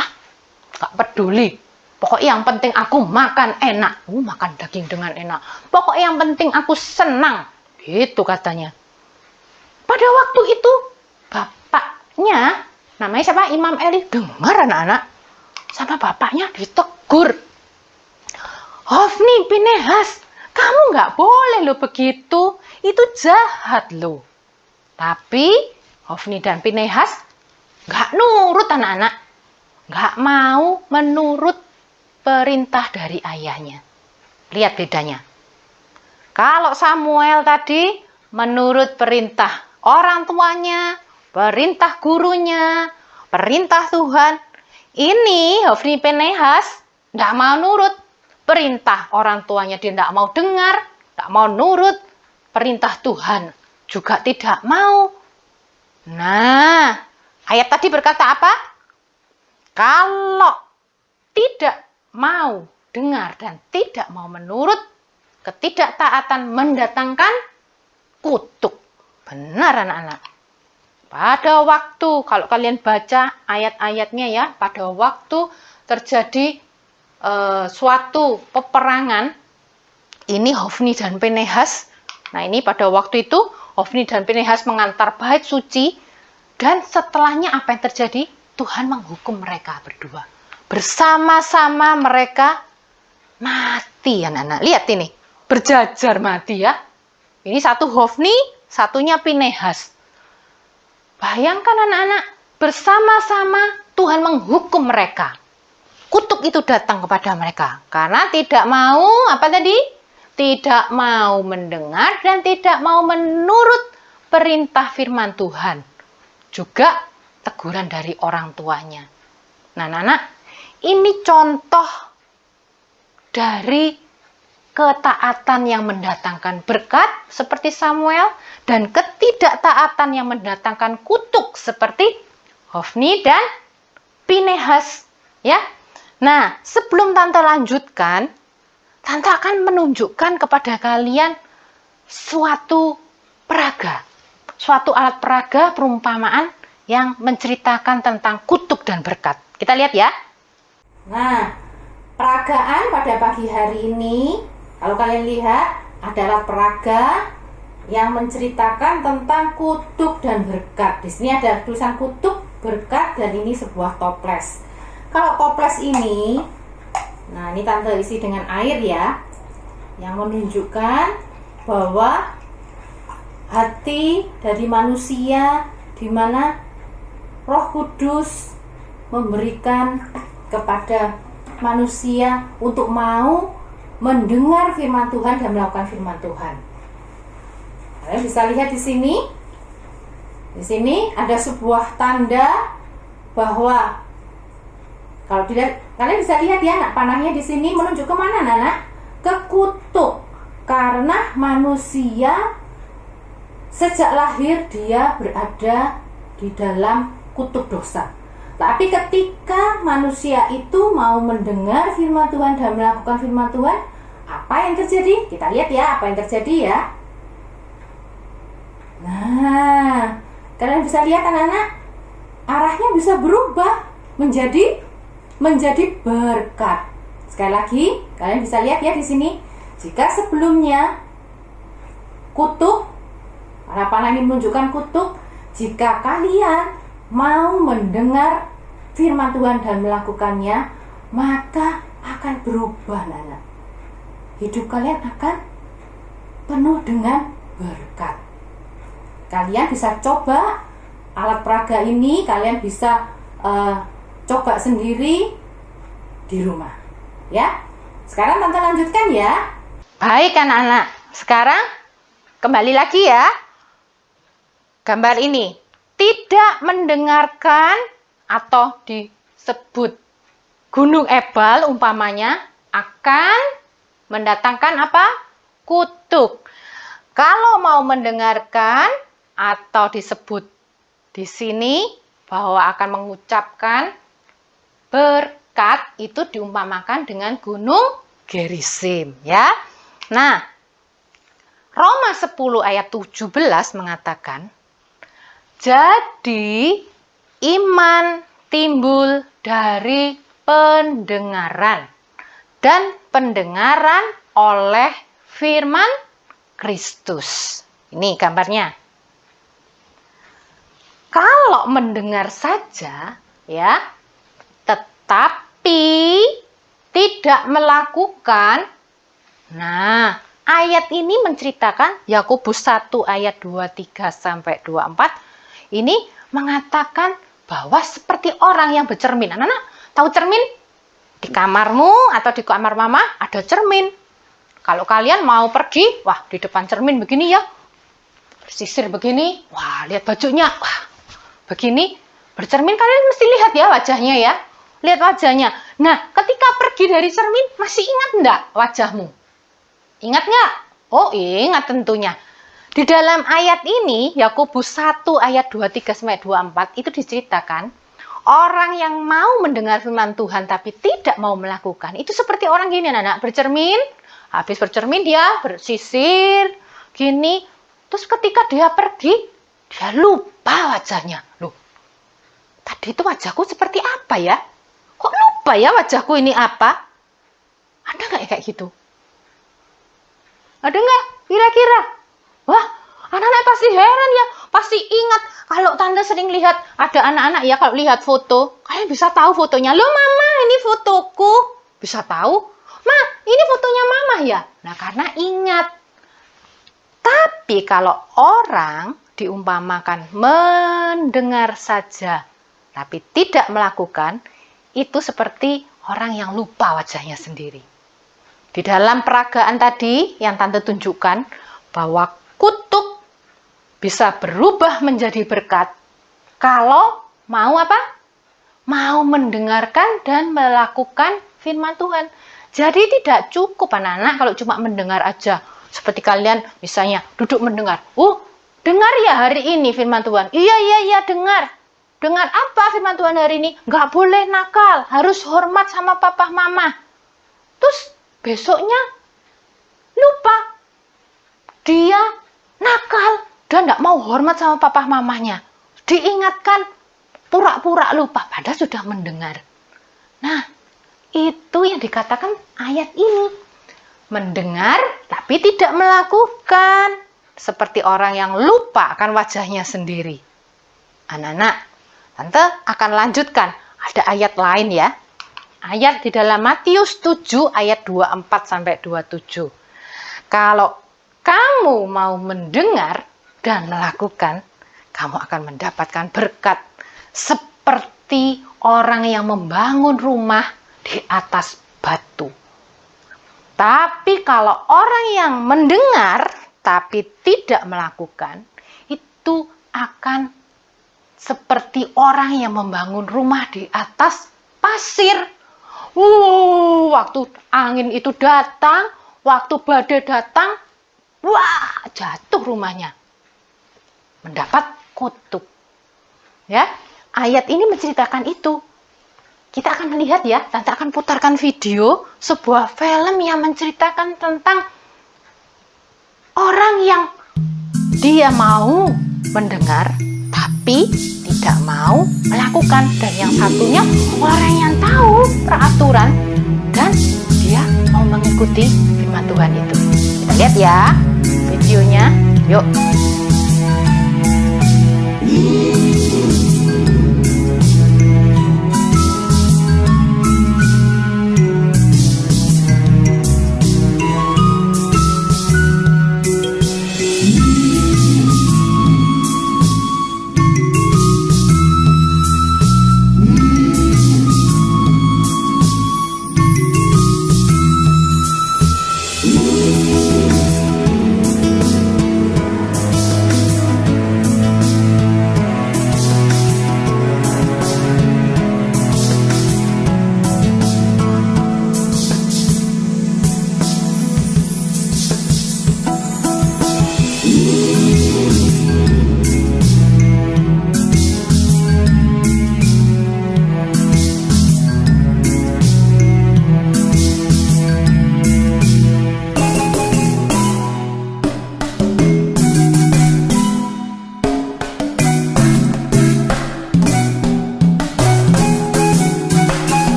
S4: Gak peduli. Pokoknya yang penting aku makan enak. Makan daging dengan enak. Pokoknya yang penting aku senang. Gitu katanya. Pada waktu itu, bapaknya, namanya siapa? Imam Eli, dengar anak-anak. Sama bapaknya ditegur. Hofni, Pinehas, kamu nggak boleh loh begitu. Itu jahat loh. Tapi Hofni dan Pinehas nggak nurut anak-anak. Nggak mau menurut perintah dari ayahnya. Lihat bedanya. Kalau Samuel tadi menurut perintah orang tuanya, perintah gurunya, perintah Tuhan. Ini Hofni Pinehas nggak mau nurut perintah orang tuanya, dia tidak mau dengar, tidak mau nurut perintah Tuhan, juga tidak mau. Nah, ayat tadi berkata apa? Kalau tidak mau dengar dan tidak mau menurut, ketidaktaatan mendatangkan kutuk. Benar anak-anak. Pada waktu, kalau kalian baca ayat-ayatnya ya, pada waktu terjadi suatu peperangan, ini Hofni dan Pinehas. Nah ini pada waktu itu Hofni dan Pinehas mengantar bait suci, dan setelahnya apa yang terjadi? Tuhan menghukum mereka berdua. Bersama-sama mereka mati anak-anak. Lihat ini, berjajar mati ya. Ini satu Hofni, satunya Pinehas. Bayangkan anak-anak, bersama-sama Tuhan menghukum mereka. Kutuk itu datang kepada mereka karena tidak mau apa tadi? Tidak mau mendengar dan tidak mau menurut perintah firman Tuhan. Juga teguran dari orang tuanya. Nah, anak-anak, ini contoh dari ketaatan yang mendatangkan berkat seperti Samuel dan ketidaktaatan yang mendatangkan kutuk seperti Hofni dan Pinehas, ya. Nah, sebelum Tante lanjutkan, Tante akan menunjukkan kepada kalian suatu peraga, suatu alat peraga perumpamaan yang menceritakan tentang kutuk dan berkat. Kita lihat ya. Nah, peragaan pada pagi hari ini, kalau kalian lihat, ada alat peraga yang menceritakan tentang kutuk dan berkat. Di sini ada tulisan kutuk, berkat, dan ini sebuah toples. Kalau toples ini, nah ini Tante isi dengan air ya, yang menunjukkan bahwa hati dari manusia di mana Roh Kudus memberikan kepada manusia untuk mau mendengar firman Tuhan dan melakukan firman Tuhan. Kalian bisa lihat di sini. Di sini ada sebuah tanda bahwa kalau dilihat, kalian bisa lihat ya, anak panahnya di sini menunjuk kemana, anak? Ke kutuk. Karena manusia sejak lahir dia berada di dalam kutuk dosa. Tapi ketika manusia itu mau mendengar firman Tuhan dan melakukan firman Tuhan, apa yang terjadi? Kita lihat ya, apa yang terjadi ya. Nah, kalian bisa lihat anak-anak, arahnya bisa berubah menjadi berkat. Sekali lagi, kalian bisa lihat ya di sini. Jika sebelumnya kutuk, arah panah ini menunjukkan kutuk. Jika kalian mau mendengar firman Tuhan dan melakukannya, maka akan berubah, anak. Hidup kalian akan penuh dengan berkat.
S5: kalian bisa coba alat peraga ini, kalian bisa coba sendiri di rumah. Ya, sekarang Tante lanjutkan ya.
S4: Baik anak-anak, sekarang kembali lagi ya. Gambar ini tidak mendengarkan atau disebut gunung ebal umpamanya akan mendatangkan apa? Kutuk. Kalau mau mendengarkan atau disebut di sini bahwa akan mengucapkan berkat, itu diumpamakan dengan gunung Gerizim ya. Nah, Roma 10 ayat 17 mengatakan, jadi iman timbul dari pendengaran, dan pendengaran oleh firman Kristus. Ini gambarnya. Kalau mendengar saja ya, tetapi tidak melakukan. Nah, ayat ini menceritakan Yakobus 1 ayat 23 sampai 24. Ini mengatakan bahwa seperti orang yang bercermin. Anak-anak tahu cermin? Di kamarmu atau di kamar mama ada cermin. Kalau kalian mau pergi, wah di depan cermin begini ya, bersisir begini, wah lihat bajunya, wah begini, bercermin kalian mesti lihat ya wajahnya ya, lihat wajahnya. Nah, ketika pergi dari cermin, masih ingat enggak wajahmu? Ingat nggak? Oh ingat tentunya. Di dalam ayat ini, Yakobus 1 ayat 23-24 itu diceritakan, orang yang mau mendengar firman Tuhan tapi tidak mau melakukan, itu seperti orang gini anak-anak, bercermin, habis bercermin dia bersisir, gini, terus ketika dia pergi, dia lupa wajahnya. Loh, tadi itu wajahku seperti apa ya? Kok lupa ya wajahku ini apa? Ada nggak ya kayak gitu? Ada nggak kira-kira? Wah, anak-anak pasti heran ya, pasti ingat. Kalau Tante sering lihat ada anak-anak ya, kalau lihat foto, kalian bisa tahu fotonya. Loh mama, ini fotoku. Bisa tahu. Ma, ini fotonya mama ya. Nah, karena ingat. Tapi kalau orang diumpamakan mendengar saja, tapi tidak melakukan, itu seperti orang yang lupa wajahnya sendiri. Di dalam peragaan tadi yang Tante tunjukkan, bahwa kutuk bisa berubah menjadi berkat kalau mau apa? Mau mendengarkan dan melakukan firman Tuhan. Jadi tidak cukup anak-anak kalau cuma mendengar aja. Seperti kalian misalnya duduk mendengar. Dengar ya hari ini firman Tuhan. Iya dengar. Dengar apa firman Tuhan hari ini? Nggak boleh nakal, harus hormat sama papa mama. Terus besoknya lupa. Dia nakal dan nggak mau hormat sama papa mamanya. Diingatkan, pura-pura lupa, padahal sudah mendengar. Nah, itu yang dikatakan ayat ini. Mendengar tapi tidak melakukan. Seperti orang yang lupa akan wajahnya sendiri. Anak-anak, Tante akan lanjutkan. Ada ayat lain ya. Ayat di dalam Matius 7 ayat 24-27. Kalau kamu mau mendengar dan melakukan, kamu akan mendapatkan berkat seperti orang yang membangun rumah di atas batu. Tapi kalau orang yang mendengar tapi tidak melakukan, itu akan seperti orang yang membangun rumah di atas pasir. Waktu angin itu datang, waktu badai datang, wah, jatuh rumahnya. Mendapat kutuk. Ya, ayat ini menceritakan itu. Kita akan melihat ya, Tante akan putarkan video sebuah film yang menceritakan tentang orang yang dia mau mendengar tapi tidak mau melakukan, dan yang satunya orang yang tahu peraturan dan dia mau mengikuti firman Tuhan itu. Kita lihat ya videonya, yuk.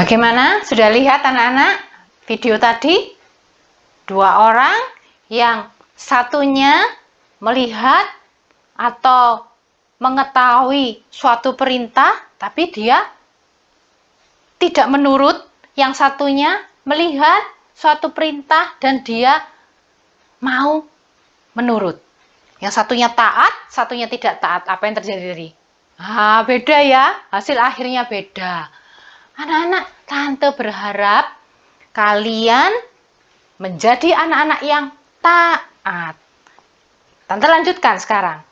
S4: Bagaimana? Sudah lihat anak-anak video tadi? Dua orang yang satunya melihat atau mengetahui suatu perintah, tapi dia tidak menurut. Yang satunya melihat suatu perintah dan dia mau menurut. Yang satunya taat, satunya tidak taat. Apa yang terjadi tadi? Beda ya. Hasil akhirnya beda. Anak-anak, Tante berharap kalian menjadi anak-anak yang taat. Tante lanjutkan sekarang.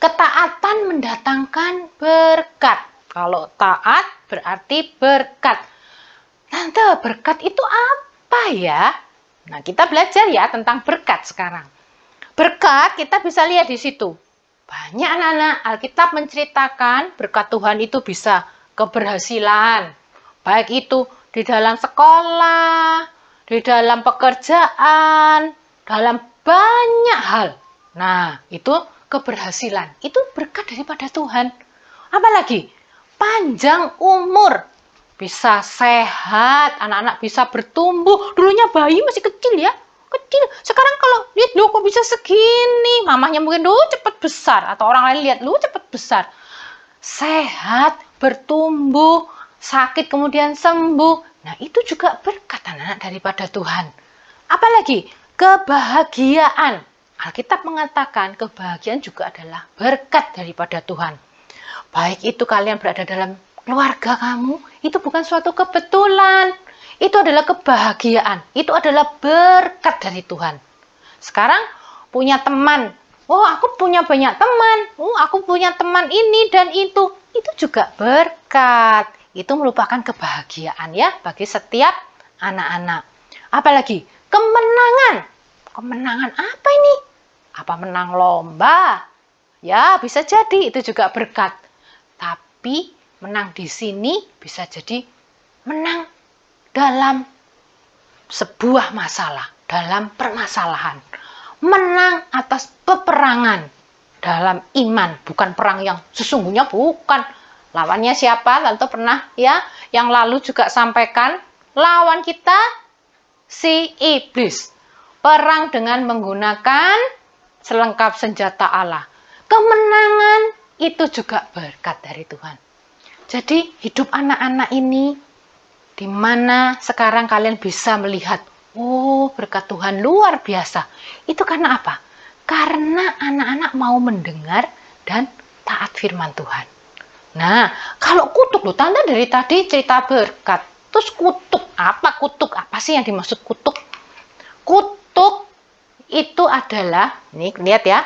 S4: Ketaatan mendatangkan berkat. Kalau taat berarti berkat. Tante, berkat itu apa ya? Nah, kita belajar ya tentang berkat sekarang. Berkat kita bisa lihat di situ. Banyak anak-anak Alkitab menceritakan berkat Tuhan itu bisa keberhasilan. Baik itu di dalam sekolah, di dalam pekerjaan, dalam banyak hal. Nah, itu keberhasilan. Itu berkat daripada Tuhan. Apalagi panjang umur. Bisa sehat, anak-anak bisa bertumbuh. Dulunya bayi masih kecil ya. Kecil. Sekarang kalau lihat, loh kok bisa segini. Mamahnya mungkin, cepat besar. Atau orang lain lihat, cepat besar. Sehat, bertumbuh, sakit kemudian sembuh. Nah, itu juga berkat anak-anak daripada Tuhan. Apalagi kebahagiaan. Alkitab mengatakan kebahagiaan juga adalah berkat daripada Tuhan. Baik itu kalian berada dalam keluarga kamu, itu bukan suatu kebetulan. Itu adalah kebahagiaan. Itu adalah berkat dari Tuhan. Sekarang punya teman. Aku punya banyak teman. Aku punya teman ini dan itu. Itu juga berkat. Itu merupakan kebahagiaan ya bagi setiap anak-anak. Apalagi kemenangan. Kemenangan apa ini? Apa menang lomba? Ya, bisa jadi itu juga berkat. Tapi menang di sini bisa jadi menang dalam sebuah masalah, dalam permasalahan. Menang atas peperangan dalam iman, bukan perang yang sesungguhnya bukan. Lawannya siapa? Tentu pernah ya, yang lalu juga sampaikan, lawan kita si iblis. Perang dengan menggunakan selengkap senjata Allah. Kemenangan itu juga berkat dari Tuhan. Jadi hidup anak-anak ini, di mana sekarang kalian bisa melihat, berkat Tuhan luar biasa. Itu karena apa? Karena anak-anak mau mendengar dan taat firman Tuhan. Nah, kalau kutuk, Tante dari tadi cerita berkat. Terus kutuk, apa kutuk? Apa sih yang dimaksud kutuk? Kutuk itu adalah, nih lihat ya,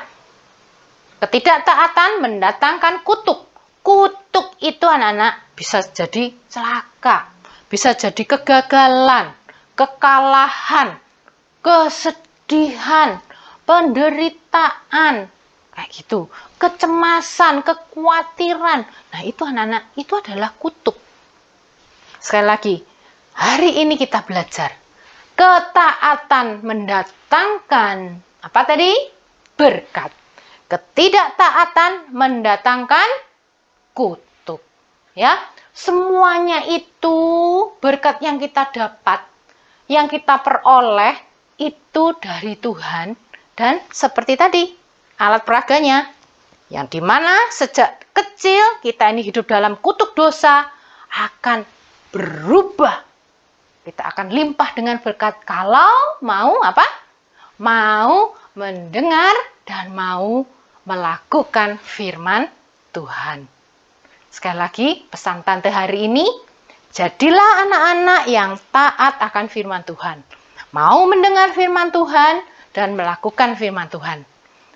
S4: ketidaktaatan mendatangkan kutuk. Kutuk itu anak-anak bisa jadi celaka, bisa jadi kegagalan, kekalahan, kesedihan, penderitaan, kayak gitu, kecemasan, kekhawatiran. Nah, itu anak-anak, itu adalah kutuk. Sekali lagi, hari ini kita belajar. Ketaatan mendatangkan apa tadi? Berkat. Ketidaktaatan mendatangkan kutuk. Ya, semuanya itu berkat yang kita dapat, yang kita peroleh itu dari Tuhan. Dan seperti tadi, alat peraganya, yang dimana sejak kecil kita ini hidup dalam kutuk dosa, akan berubah. Kita akan limpah dengan berkat kalau mau apa? Mau mendengar dan mau melakukan firman Tuhan. Sekali lagi, pesan Tante hari ini, jadilah anak-anak yang taat akan firman Tuhan. Mau mendengar firman Tuhan dan melakukan firman Tuhan.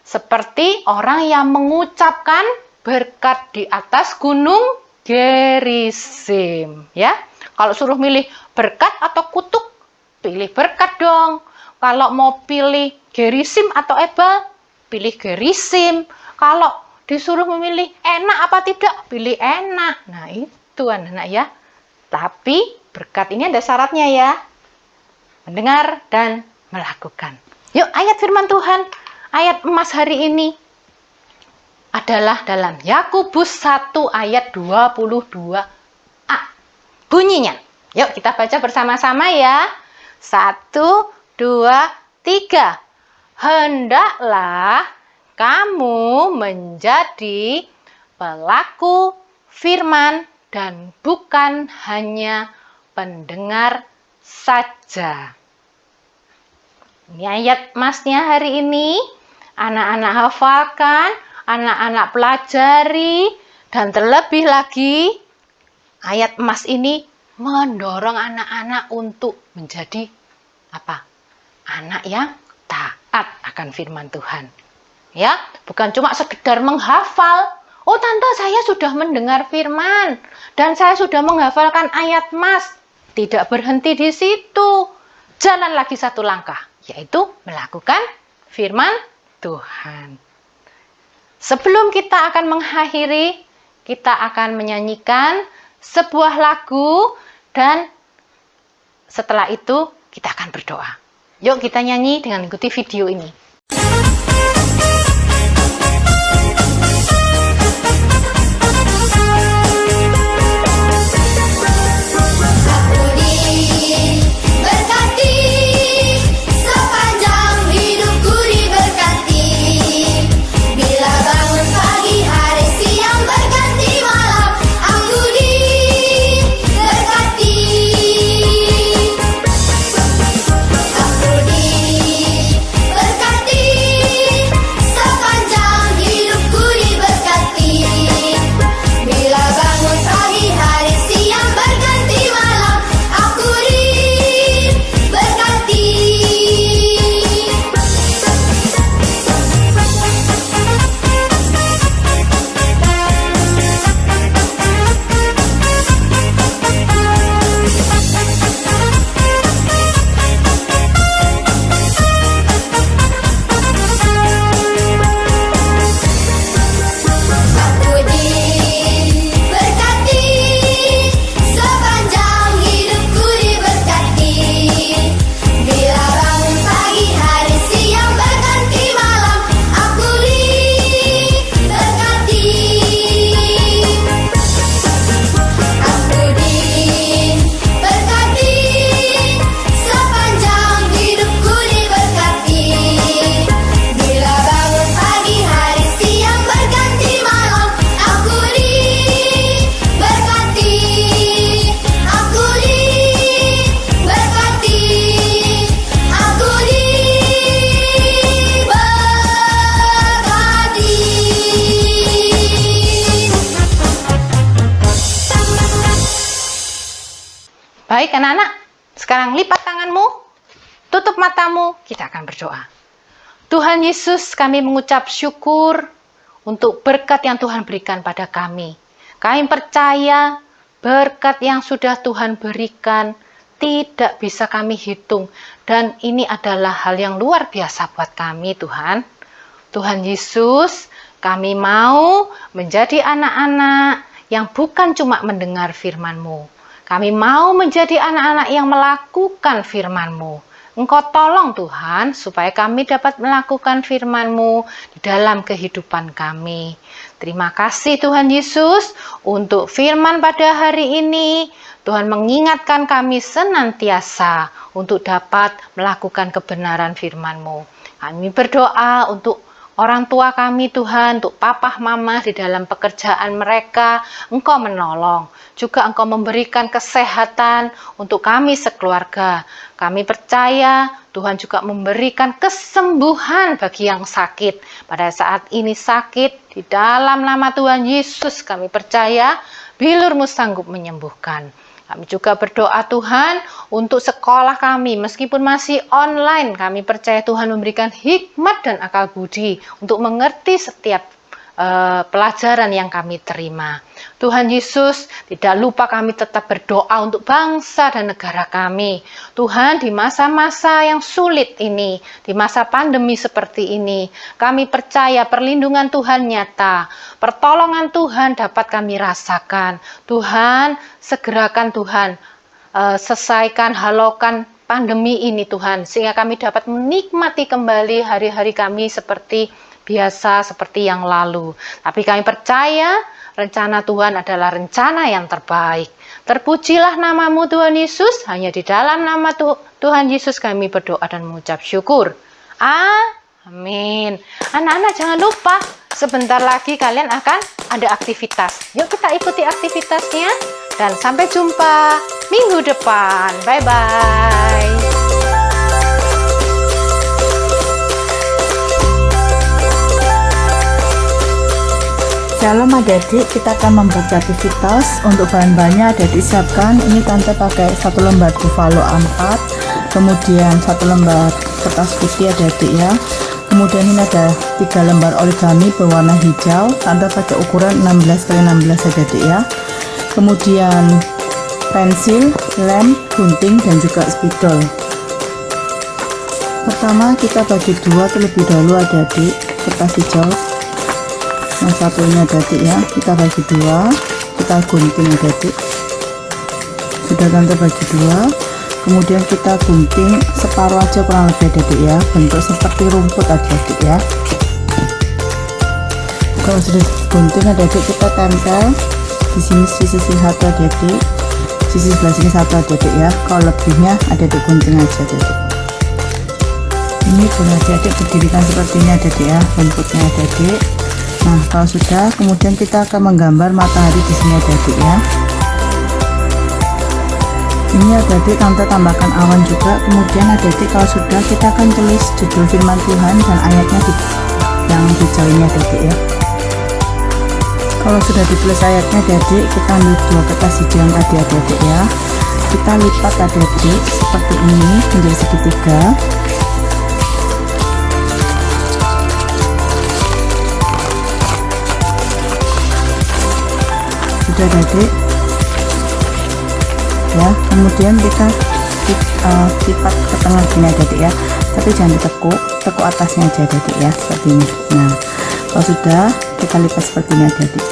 S4: Seperti orang yang mengucapkan berkat di atas gunung Gerizim. Ya, kalau suruh milih berkat atau kutuk, pilih berkat dong. Kalau mau pilih Gerizim atau Ebal, pilih Gerizim. Kalau disuruh memilih enak apa tidak, pilih enak. Nah, itu anak-anak ya. Tapi berkat ini ada syaratnya ya. Mendengar dan melakukan. Yuk, ayat firman Tuhan, ayat emas hari ini adalah dalam Yakobus 1 ayat 22a. Bunyinya, Yuk kita baca bersama-sama ya. 1, 2, 3. Hendaklah kamu menjadi pelaku firman dan bukan hanya pendengar saja. Ini ayat masnya hari ini. Anak-anak hafalkan, anak-anak pelajari, dan terlebih lagi ayat emas ini mendorong anak-anak untuk menjadi apa? Anak yang taat akan firman Tuhan. Ya, bukan cuma sekedar menghafal. Oh, tante, saya sudah mendengar firman dan saya sudah menghafalkan ayat emas. Tidak berhenti di situ. Jalan lagi satu langkah, yaitu melakukan firman Tuhan. Sebelum kita akan mengakhiri, kita akan menyanyikan sebuah lagu dan setelah itu kita akan berdoa. Yuk kita nyanyi dengan ikuti video ini. Baik anak-anak, sekarang lipat tanganmu, tutup matamu, kita akan berdoa. Tuhan Yesus, kami mengucap syukur untuk berkat yang Tuhan berikan pada kami. Kami percaya berkat yang sudah Tuhan berikan tidak bisa kami hitung. Dan ini adalah hal yang luar biasa buat kami Tuhan. Tuhan Yesus, kami mau menjadi anak-anak yang bukan cuma mendengar firman-Mu. Kami mau menjadi anak-anak yang melakukan firman-Mu. Engkau tolong Tuhan, supaya kami dapat melakukan firman-Mu di dalam kehidupan kami. Terima kasih Tuhan Yesus untuk firman pada hari ini. Tuhan mengingatkan kami senantiasa untuk dapat melakukan kebenaran firman-Mu. Kami berdoa untuk orang tua kami Tuhan, untuk papa mama di dalam pekerjaan mereka, Engkau menolong. Juga Engkau memberikan kesehatan untuk kami sekeluarga. Kami percaya Tuhan juga memberikan kesembuhan bagi yang sakit. Pada saat ini sakit, di dalam nama Tuhan Yesus kami percaya bilur-Mu sanggup menyembuhkan. Kami juga berdoa Tuhan untuk sekolah kami, meskipun masih online, kami percaya Tuhan memberikan hikmat dan akal budi untuk mengerti setiap pelajaran yang kami terima. Tuhan Yesus, tidak lupa kami tetap berdoa untuk bangsa dan negara kami. Tuhan, di masa-masa yang sulit ini, di masa pandemi seperti ini, kami percaya perlindungan Tuhan nyata, pertolongan Tuhan dapat kami rasakan. Tuhan, segerakan Tuhan, selesaikan, halaukan pandemi ini Tuhan, sehingga kami dapat menikmati kembali hari-hari kami seperti biasa, seperti yang lalu. Tapi kami percaya rencana Tuhan adalah rencana yang terbaik. Terpujilah namamu Tuhan Yesus, hanya di dalam nama Tuhan Yesus kami berdoa dan mengucap syukur. Amin. Anak-anak jangan lupa, sebentar lagi kalian akan ada aktivitas. Yuk kita ikuti aktivitasnya dan sampai jumpa minggu depan. Bye-bye.
S6: Shalom adik-adik, kita akan membuat aktivitas. Untuk bahan-bahannya adik-adik siapkan. Ini tante pakai 1 lembar buffalo A4, kemudian 1 lembar kertas putih adik-adik ya. Kemudian ini ada 3 lembar origami berwarna hijau, tante pakai ukuran 16x16 adik-adik ya. Kemudian pensil, lem, gunting dan juga spidol. Pertama kita bagi 2 terlebih dahulu adik-adik kertas hijau. Yang satunya adik-adik ya, kita bagi 2, kita gunting adik-adik. Sudah tante bagi 2, kemudian kita gunting separuh aja kurang lebih adik-adik ya, bentuk seperti rumput adik-adik ya. Kalau sudah gunting adik-adik, kita tempel di sini sisi satu adik-adik, sisi sebelah sini satu adik-adik ya. Kalau lebihnya adik-adik gunting aja adik-adik. Ini boleh adik-adik berdirikan seperti ini adik-adik ya, bentuknya adik-adik. Nah, kalau sudah, kemudian kita akan menggambar matahari di sini adik-adik ya. Ini adik-adik tante tambahkan awan juga. Kemudian adik-adik kalau sudah, kita akan tulis judul firman Tuhan dan ayatnya di yang hijau ini adik-adik ya. Kalau sudah ditulis ayatnya adik-adik, kita ambil 2 kertas hijau yang tadi adik-adik ya. Kita lipat adik-adik seperti ini menjadi segitiga. Sudah adik ya, kemudian kita lipat ke tengah gini adik ya, tapi jangan ditekuk, tekuk atasnya aja adik ya, seperti ini. Nah, kalau sudah, kita lipat seperti ini adik.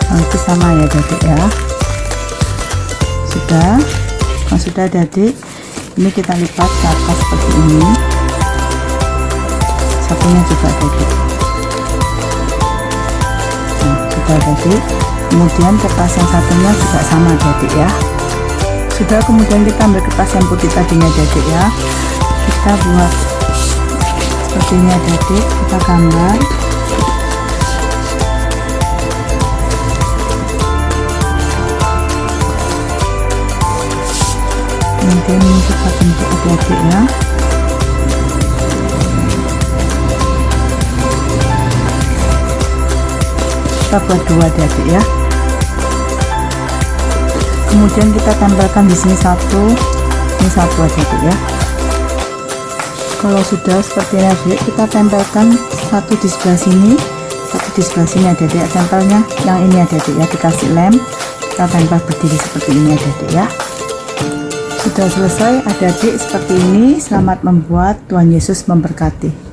S6: Nah, itu sama ya adik ya. Sudah. Nah, sudah adik, ini kita lipat ke atas seperti ini, satunya juga adik. Nah, sudah adik, kemudian kertas yang satunya juga sama adik ya. Sudah, kemudian kita ambil kertas yang putih tadinya adik ya, kita buat seperti ini adik, kita gambar. Kemudian ini kita bentuk adik-adik ya. Kita buat 2 adik-adik ya. Kemudian kita tempelkan di sini 1, ini 1 adik-adik ya. Kalau sudah seperti ini adik, kita tempelkan 1 di sebelah sini, 1 di sebelah sini adik-adik. Tempelnya yang ini adik-adik ya, dikasih lem, kita tempel berdiri seperti ini adik-adik ya. Sudah selesai adik-adik seperti ini. Selamat membuat, Tuhan Yesus memberkati.